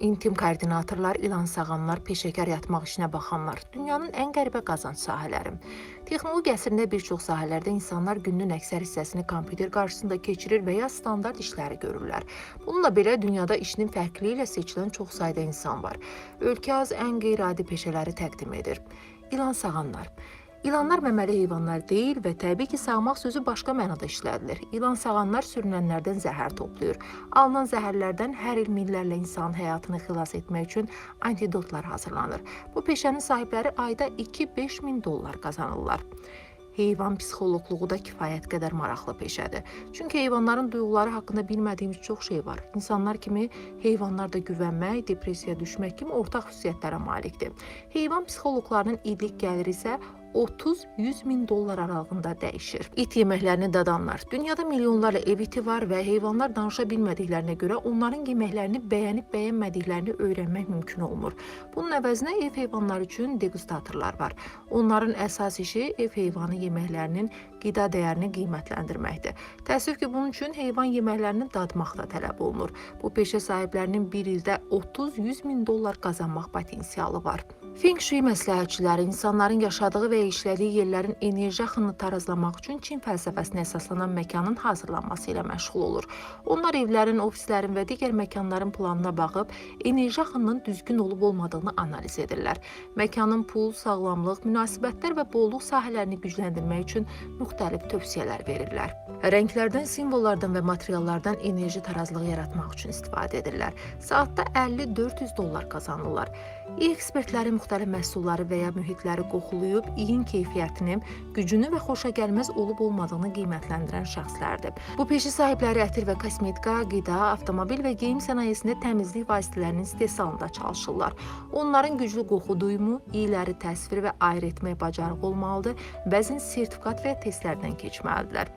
İntim koordinatorlar, ilan sağanlar, peşəkar yatmaq işinə baxanlar, dünyanın ən qəribə qazanc sahələri. Texnologiya əsrində bir çox sahələrdə insanlar günün əksər hissəsini kompüter qarşısında keçirir və ya standart işləri görürlər. Bununla belə dünyada işinin fərqli ilə seçilən çox sayda insan var. Ölkə az ən qeyri-adi peşələri təqdim edir. İlan sağanlar. İlanlar məməli heyvanlar deyil və təbii ki, sağmaq sözü başqa mənada işlədilir. İlan sağanlar sürünənlərdən zəhər toplayır. Alınan zəhərlərdən hər il minlərlə insanın həyatını xilas etmək üçün antidotlar hazırlanır. Bu peşənin sahibləri ayda 2-5 min dollar qazanırlar. Heyvan psixoloqluğu da kifayət qədər maraqlı peşədir. Çünki heyvanların duyğuları haqqında bilmədiyimiz çox şey var. İnsanlar kimi heyvanlar da güvənmək, depressiyaya düşmək kimi ortaq xüsusiyyətlərə malikdir. Heyvan psixoloqlarının illik gəliri isə 30-100 min dollar aralığında dəyişir. İt yeməklərini dadanlar. Dünyada milyonlarla ev iti var və heyvanlar danışa bilmədiklərinə görə onların yeməklərini bəyənib-bəyənmədiklərini öyrənmək mümkün olmur. Bunun əvəzinə ev heyvanları üçün degustatorlar var. Onların əsas işi ev heyvanı yeməklərinin qida dəyərini qiymətləndirməkdir. Təəssüf ki, bunun üçün heyvan yeməklərini dadmaq da tələb olunur. Bu peşə sahiblərinin bir ildə 30-100 min dollar qazanmaq potensialı var. Feng Shui məsləhətçiləri insanların yaşadığı və işlədiyi yerlərin enerji axınını tarazlamaq üçün Çin fəlsəfəsinə əsaslanan məkanın hazırlanması ilə məşğul olur. Onlar evlərin, ofislərin və digər məkanların planına baxıb, enerji axınının düzgün olub-olmadığını analiz edirlər. Məkanın pul, sağlamlıq, münasibətlər və bolluq sahələrini gücləndirmək üçün müxtəlif tövsiyələr verirlər. Rənglərdən, simvollardan və materiallardan enerji tarazlığı yaratmaq üçün istifadə edirlər. Saatda 50-400 dollar qazanırlar. Ekspertləri müxtəlif məhsulları və ya mühitləri qoxulayıb, iyin keyfiyyətini, gücünü və xoşagəlməz olub-olmadığını qiymətləndirən şəxslərdir. Bu peşə sahibləri ətir və kosmetika, qida, avtomobil və geyim sənayesində təmizlik vasitələrinin istehsalında çalışırlar. Onların güclü qoxu duyumu, iyləri təsvir və ayır etmək bacarığı olmalıdır, bəzən sertifikat və testlərdən keçməlidirlər.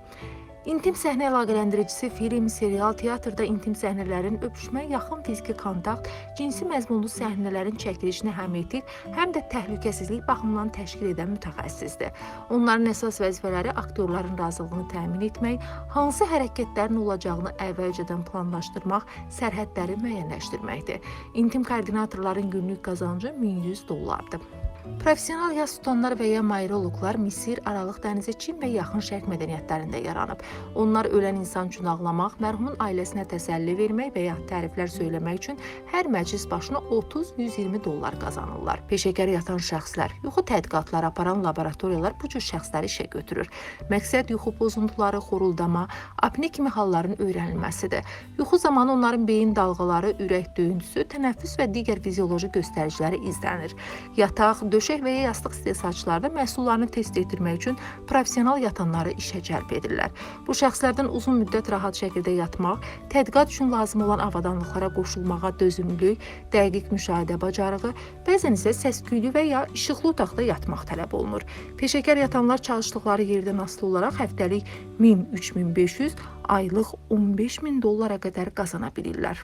İntim səhnə əlaqələndiricisi film, serial, teatrda intim səhnələrin öpüşməyə yaxın fiziki kontakt, cinsi məzmunlu səhnələrin çəkilişini həm etik, həm də təhlükəsizlik baxımından təşkil edən mütəxəssisdir. Onların əsas vəzifələri aktyorların razılığını təmin etmək, hansı hərəkətlərin olacağını əvvəlcədən planlaşdırmaq, sərhədləri müəyyənləşdirməkdir. İntim koordinatorların günlük qazancı 1100 dollardır. Professional yas tutanlar və ya mayroloqlar Misir, Aralıq dənizi, Çin və yaxın şərq mədəniyyətlərində yaranıb. Onlar ölən insan üçün ağlamaq, mərhumun ailəsinə təsəlli vermək və ya təriflər söyləmək üçün hər məclis başına 30-120 dollar qazanırlar. Peşəkar yatan şəxslər, yuxu tədqiqatları aparan laboratoriyalar bu cür şəxsləri işə götürür. Məqsəd yuxu pozuntuları, xoruldama, apne kimi halların öyrənilməsidir. Yuxu zamanı onların beyin dalğaları, ürək döyüntüsü, tənəffüs və digər fizioloji göstəriciləri izlənir. Yataq, döşək və ya yastıq istehsalçıları da məhsullarını test etdirmək üçün professional yatanları işə cəlb edirlər. Bu şəxslərdən uzun müddət rahat şəkildə yatmaq, tədqiqat üçün lazım olan avadanlıqlara qoşulmağa dözümlülük, dəqiq müşahidə bacarığı, bəzən isə səs-küylü və ya işıqlı otaqda yatmaq tələb olunur. Peşəkar yatanlar çalışdıqları yerdən asılı olaraq həftəlik 1000-3500, aylıq 15 min dollara qədər qazana bilirlər.